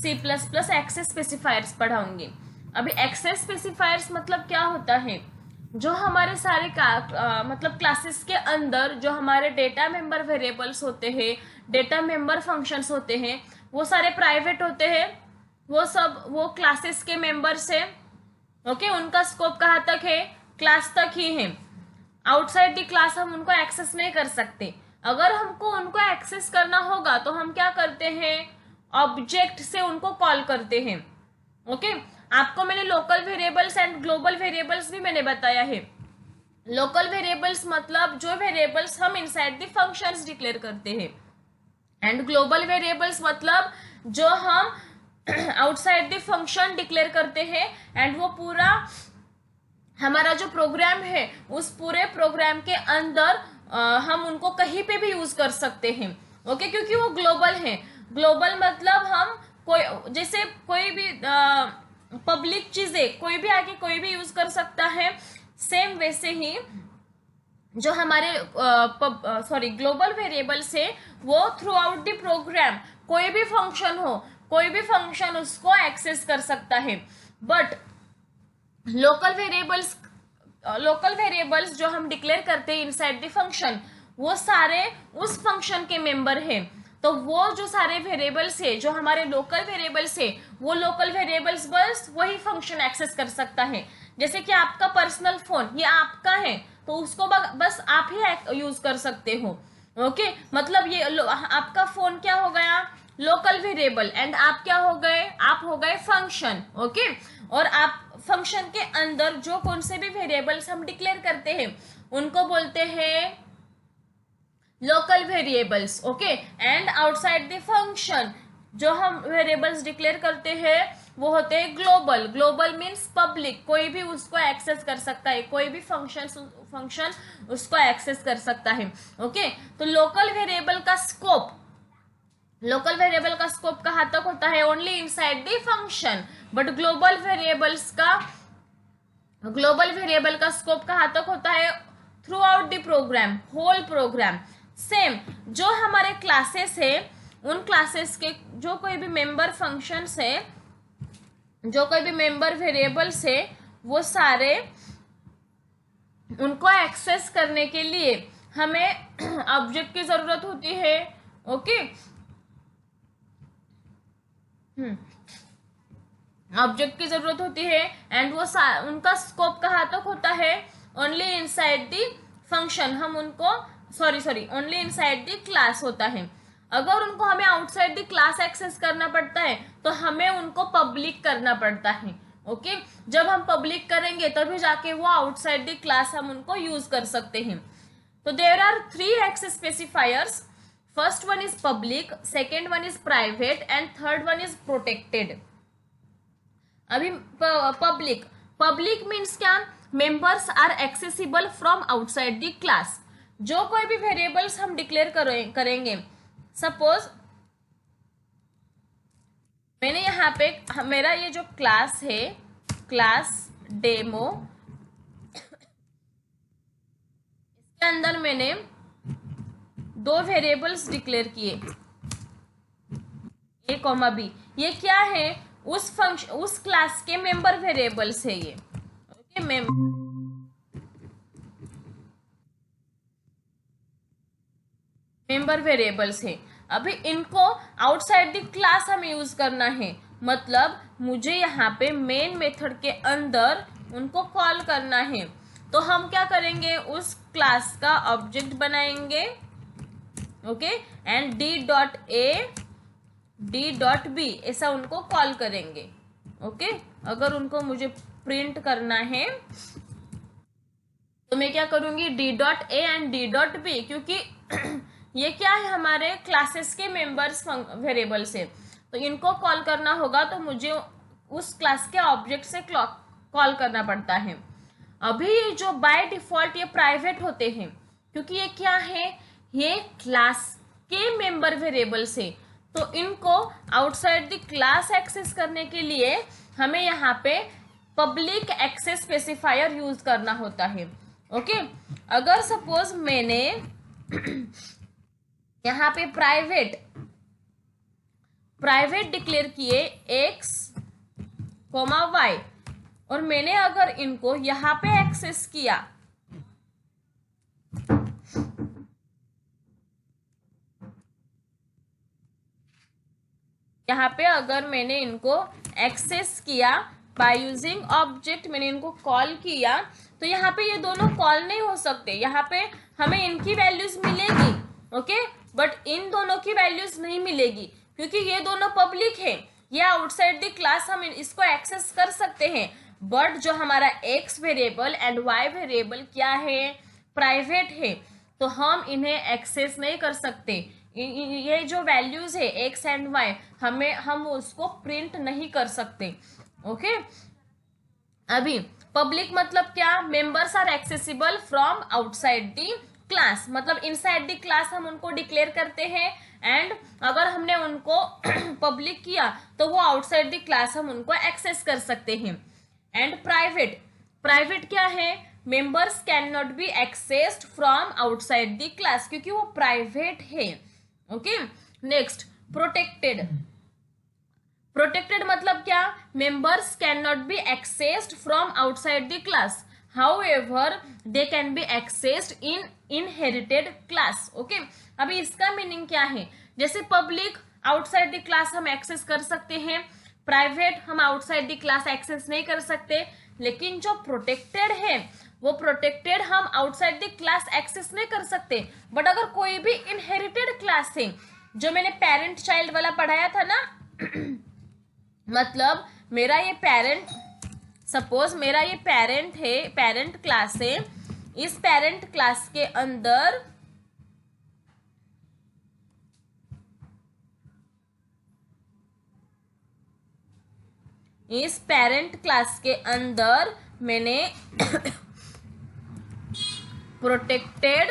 C++ access specifiers पढ़ाऊंगी। अभी access specifiers मतलब क्या होता है, जो हमारे सारे मतलब क्लासेस के अंदर जो हमारे डेटा मेंबर वेरिएबल्स होते हैं, डेटा मेंबर फंक्शंस होते हैं, वो सारे प्राइवेट होते हैं, वो क्लासेस के मेंबर्स है। ओके, उनका स्कोप कहाँ तक है, क्लास तक ही है। आउटसाइड द क्लास हम उनको एक्सेस नहीं कर सकते। अगर हमको उनको एक्सेस करना होगा तो हम क्या करते हैं, ऑब्जेक्ट से उनको कॉल करते हैं। ओके, आपको मैंने local variables and global variables भी मैंने बताया है। लोकल वेरिएबल्स मतलब जो वेरिएबल्स हम इनसाइड द फंक्शंस डिक्लेयर करते हैं, एंड ग्लोबल वेरिएबल्स मतलब जो हम आउटसाइड द फंक्शन डिक्लेयर करते हैं, एंड वो पूरा हमारा जो प्रोग्राम है उस पूरे प्रोग्राम के अंदर हम उनको कहीं पे भी यूज कर सकते हैं। ओके, क्योंकि वो ग्लोबल है। ग्लोबल मतलब हम जैसे कोई भी पब्लिक चीजें कोई भी आके कोई भी यूज कर सकता है, सेम वैसे ही जो हमारे ग्लोबल वेरिएबल्स है वो थ्रू आउट द प्रोग्राम कोई भी फंक्शन हो, कोई भी फंक्शन उसको एक्सेस कर सकता है। बट लोकल वेरिएबल्स जो हम डिक्लेयर करते हैं इनसाइड द फंक्शन, वो सारे उस फंक्शन के मेंबर हैं। तो वो जो सारे वेरिएबल्स है, जो हमारे लोकल वेरिएबल्स है, वो लोकल वेरिएबल्स बस वही फंक्शन एक्सेस कर सकता है। जैसे कि आपका पर्सनल फोन ये आपका है, तो उसको बस आप ही यूज कर सकते हो। ओके, मतलब ये आपका फोन क्या हो गया, लोकल वेरिएबल, एंड आप क्या हो गए, आप हो गए फंक्शन। ओके, और आप फंक्शन के अंदर जो कौन से भी वेरिएबल्स हम डिक्लेयर करते हैं उनको बोलते हैं local variables. Okay, and outside the function जो हम वेरिएबल्स डिक्लेयर करते हैं वो होते हैं ग्लोबल। ग्लोबल मीन्स पब्लिक, कोई भी उसको एक्सेस कर सकता है, कोई भी फंक्शन उसको एक्सेस कर सकता है। ओके, तो लोकल वेरिएबल का स्कोप कहाँ तक होता है, only inside the function. But global variable का स्कोप कहाँ तक होता है, throughout the program, whole program. Same जो हमारे क्लासेस है, उन क्लासेस के जो कोई भी मेंबर फंक्शंस है, जो कोई भी मेंबर वेरिएबल्स है, वो सारे उनको एक्सेस करने के लिए हमें ऑब्जेक्ट की जरूरत होती है। ओके, ऑब्जेक्ट की जरूरत होती है, एंड वो उनका स्कोप कहाँ तक होता है, ओनली इनसाइड द फंक्शन। हम उनको ओनली इनसाइड द क्लास होता है। अगर उनको हमें आउटसाइड द क्लास एक्सेस करना पड़ता है तो हमें उनको पब्लिक करना पड़ता है। ओके, जब हम पब्लिक करेंगे तभी जाके वो आउटसाइड द क्लास हम उनको यूज कर सकते हैं। तो there are 3 access specifiers. First one is public, second one is private, and third one is protected. अभी पब्लिक मीन्स क्या, members are accessible from outside the class. जो कोई भी वेरिएबल्स हम डिक्लेयर करेंगे, सपोज मैंने यहाँ पे मेरा ये जो क्लास है, क्लास डेमो, इसके अंदर मैंने 2 वेरिएबल्स डिक्लेयर किए, ए कॉमा बी। ये क्या है, उस क्लास के मेंबर वेरिएबल्स है ये। ओके, मेंबर वेरिएबल्स है। अभी इनको आउटसाइड द क्लास हमें यूज करना है, मतलब मुझे यहाँ पे मेन मेथड के अंदर उनको कॉल करना है। तो हम क्या करेंगे, उस क्लास का ऑब्जेक्ट बनाएंगे। ओके, एंड d.a d.b ऐसा उनको कॉल करेंगे। ओके, अगर उनको मुझे प्रिंट करना है तो मैं क्या करूंगी, d.a एंड d.b, क्योंकि ये क्या है, हमारे क्लासेस के मेंबर्स वेरिएबल्स है, तो इनको कॉल करना होगा तो मुझे उस क्लास के ऑब्जेक्ट से कॉल करना पड़ता है। अभी जो बाय डिफॉल्ट ये प्राइवेट होते हैं, क्योंकि ये क्या है, ये क्लास के मेंबर वेरिएबल्स है, तो इनको आउटसाइड द क्लास एक्सेस करने के लिए हमें यहाँ पे पब्लिक एक्सेस स्पेसिफायर यूज करना होता है। ओके, अगर सपोज मैंने यहाँ पे प्राइवेट डिक्लेयर किए x, y, और मैंने अगर इनको यहाँ पे एक्सेस किया, यहाँ पे अगर मैंने इनको एक्सेस किया बाय यूजिंग ऑब्जेक्ट, मैंने इनको कॉल किया, तो यहाँ पे ये दोनों कॉल नहीं हो सकते। यहाँ पे हमें इनकी वैल्यूज मिलेगी, ओके, बट इन दोनों की वैल्यूज नहीं मिलेगी क्योंकि ये दोनों पब्लिक है। ये आउटसाइड द क्लास हम इसको एक्सेस कर सकते हैं, बट जो हमारा x variable and y variable क्या है, प्राइवेट है, तो हम इन्हें एक्सेस नहीं कर सकते। ये जो वैल्यूज है एक्स एंड वाई, हम उसको प्रिंट नहीं कर सकते, ओके। अभी पब्लिक मतलब क्या, members are accessible from outside the class, मतलब इनसाइड द क्लास हम उनको डिक्लेयर करते हैं, एंड अगर हमने उनको पब्लिक किया तो वो आउटसाइड द क्लास हम उनको एक्सेस कर सकते हैं। एंड प्राइवेट क्या है, members can not be accessed from outside the class, क्योंकि वो प्राइवेट है, ओके। नेक्स्ट प्रोटेक्टेड मतलब क्या, members can not be accessed from outside the class, however they can be accessed in inherited class, okay. अभी इसका meaning क्या है, जैसे पब्लिक आउटसाइड द क्लास हम एक्सेस कर सकते हैं, प्राइवेट हम आउटसाइड द क्लास एक्सेस नहीं कर सकते, लेकिन जो प्रोटेक्टेड है वो प्रोटेक्टेड हम आउटसाइड द क्लास एक्सेस नहीं कर सकते। बट अगर कोई भी इनहेरिटेड क्लास है, जो मैंने पेरेंट चाइल्ड वाला पढ़ाया था ना मतलब मेरा ये पेरेंट, सपोज मेरा ये पेरेंट है, पेरेंट क्लास है, इस पेरेंट क्लास के अंदर मैंने प्रोटेक्टेड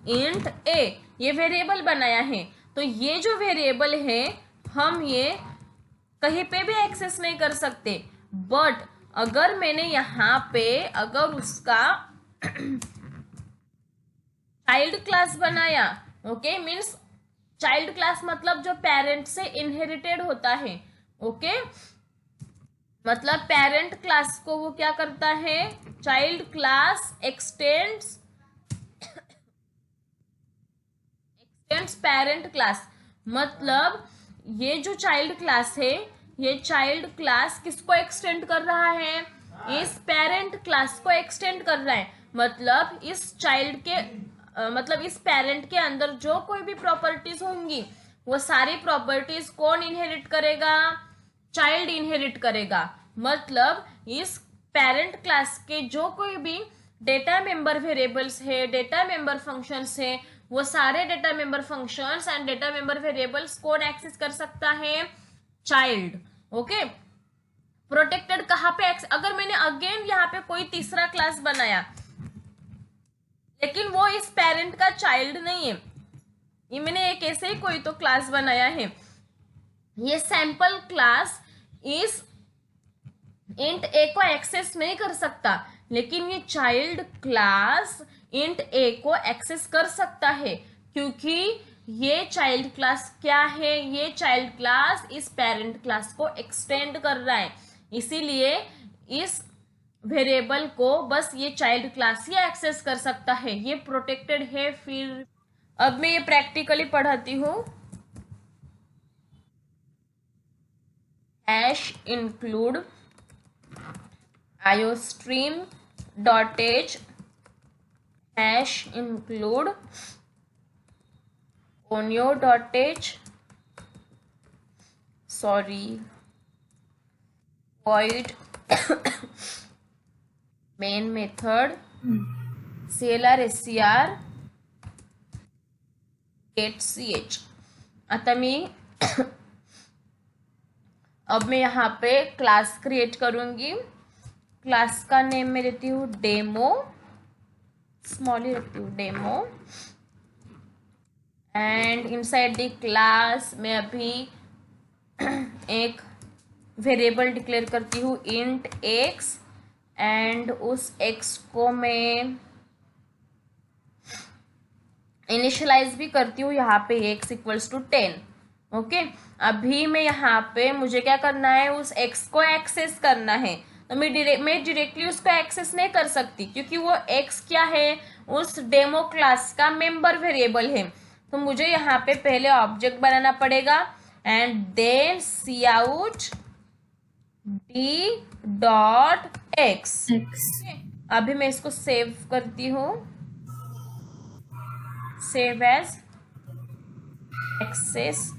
इंट ए ये वेरिएबल बनाया है। तो ये जो वेरिएबल है हम ये कहीं पे भी एक्सेस नहीं कर सकते, बट अगर मैंने यहाँ पे अगर उसका चाइल्ड क्लास बनाया, ओके, मीन्स चाइल्ड क्लास मतलब जो पेरेंट से इनहेरिटेड होता है, ओके, मतलब पेरेंट क्लास को वो क्या करता है, child class x tends parent class, मतलब ये जो चाइल्ड क्लास है, ये चाइल्ड क्लास किसको एक्सटेंड कर रहा है, इस पेरेंट क्लास को एक्सटेंड कर रहा है। मतलब इस चाइल्ड के मतलब इस पेरेंट के अंदर जो कोई भी प्रॉपर्टीज होंगी वो सारी प्रॉपर्टीज कौन इनहेरिट करेगा, चाइल्ड इनहेरिट करेगा। मतलब इस पेरेंट क्लास के जो कोई भी डेटा मेंबर वेरिएबल्स है, डेटा मेंबर फंक्शंस है, वो सारे data member functions and data member variables कौन एक्सेस कर सकता है, चाइल्ड, ओके। प्रोटेक्टेड कहाँ पे अगर मैंने अगेन यहाँ पे कोई तीसरा क्लास बनाया लेकिन वो इस पेरेंट का चाइल्ड नहीं है, ये मैंने एक ऐसे ही कोई तो क्लास बनाया है, ये सैंपल क्लास इस इंट ए को एक्सेस नहीं कर सकता, लेकिन ये चाइल्ड क्लास इंट ए को एक्सेस कर सकता है, क्योंकि ये चाइल्ड क्लास क्या है, ये चाइल्ड क्लास इस पेरेंट क्लास को एक्सटेंड कर रहा है, इसीलिए इस वेरिएबल को बस ये चाइल्ड क्लास ही एक्सेस कर सकता है, ये प्रोटेक्टेड है। फिर अब मैं ये प्रैक्टिकली पढ़ाती हूँ। Hash include iostream dot H, hash include onio dot H, sorry void main method clr scr get ch। आता मी अब मैं यहाँ पे क्लास क्रिएट करूंगी, क्लास का नेम मैं देती हूँ डेमो, स्मॉल ही रखती हूँ demo, and inside the class मैं अभी एक वेरिएबल डिक्लेयर करती हूँ इंट x, एंड उस x को मैं इनिशियलाइज भी करती हूँ यहाँ पे x इक्वल्स टू 10, ओके। अभी मैं यहाँ पे मुझे क्या करना है, उस x को एक्सेस करना है, तो मैं डायरेक्टली उसको एक्सेस नहीं कर सकती क्योंकि वो x क्या है, उस डेमो क्लास का मेंबर वेरिएबल है। तो मुझे यहाँ पे पहले ऑब्जेक्ट बनाना पड़ेगा and then cout d dot x. अभी मैं इसको सेव करती हूँ, save as access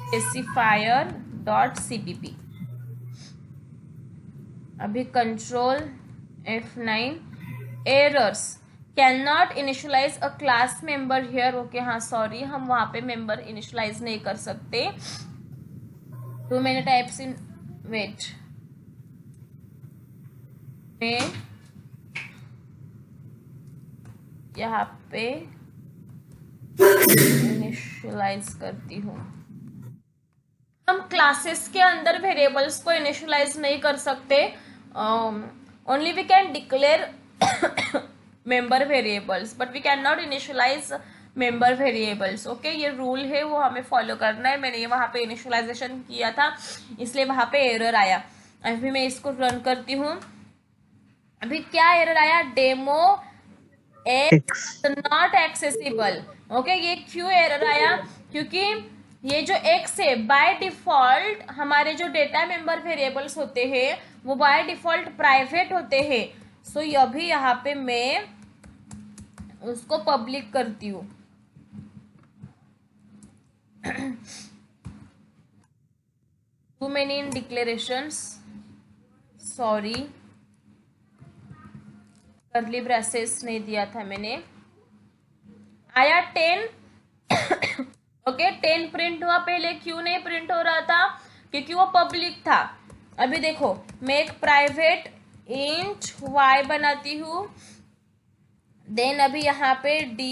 specifier dot cpp। अभी control F9, errors, can not initialize a class member here. Okay, हाँ सॉरी, हम वहां पे मेंबर इनिशियलाइज नहीं कर सकते। 2 many types in wait मैं यहाँ पे इनिशियलाइज करती हूँ। हम क्लासेस के अंदर वेरिएबल्स को इनिशियलाइज नहीं कर सकते, only we can declare member variables but we can not initialize member variables. Okay, ये रूल है, वो हमें फॉलो करना है। मैंने ये वहाँ पे इनिशियलाइजेशन किया था इसलिए वहाँ पे एरर आया। अभी मैं इसको रन करती हूँ। अभी क्या एरर आया, demo x not accessible. Okay, ये क्यों एरर आया, क्योंकि ये जो एक्स है बाय डिफॉल्ट हमारे जो डेटा मेंबर वेरिएबल्स होते हैं वो बाय डिफॉल्ट प्राइवेट होते हैं। सो अभी यहाँ पे मैं उसको पब्लिक करती हूँ। Too many in declarations, sorry, curly braces नहीं दिया था मैंने। आया 10। ओके, 10 प्रिंट हुआ। पहले क्यों नहीं प्रिंट हो रहा था, क्योंकि वो पब्लिक था। अभी देखो, मैं एक प्राइवेट इंट y बनाती हूँ, देन अभी यहाँ पे d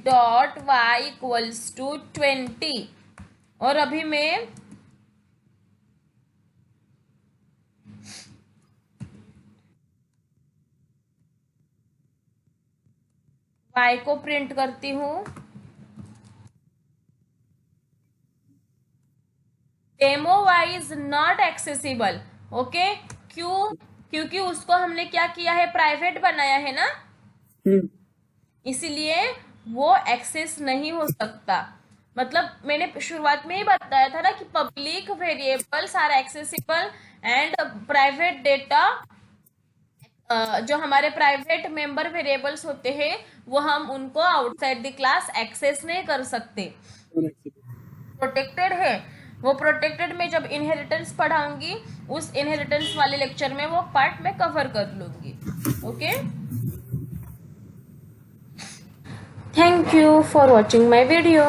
dot y equals to 20, और अभी मैं y को प्रिंट करती हूँ। Demo y is not accessible. Okay, क्यों, क्योंकि उसको हमने क्या किया है, प्राइवेट बनाया है ना, इसीलिए वो एक्सेस नहीं हो सकता। मतलब मैंने शुरुआत में ही बताया था ना कि public variables are accessible and private data, जो हमारे प्राइवेट मेंबर वेरिएबल्स होते हैं वो हम उनको आउटसाइड द क्लास एक्सेस नहीं कर सकते, प्रोटेक्टेड है वो। प्रोटेक्टेड में जब इनहेरिटेंस पढ़ाऊंगी उस इनहेरिटेंस वाले लेक्चर में वो पार्ट में कवर कर लूंगी। Okay, thank you for watching my video.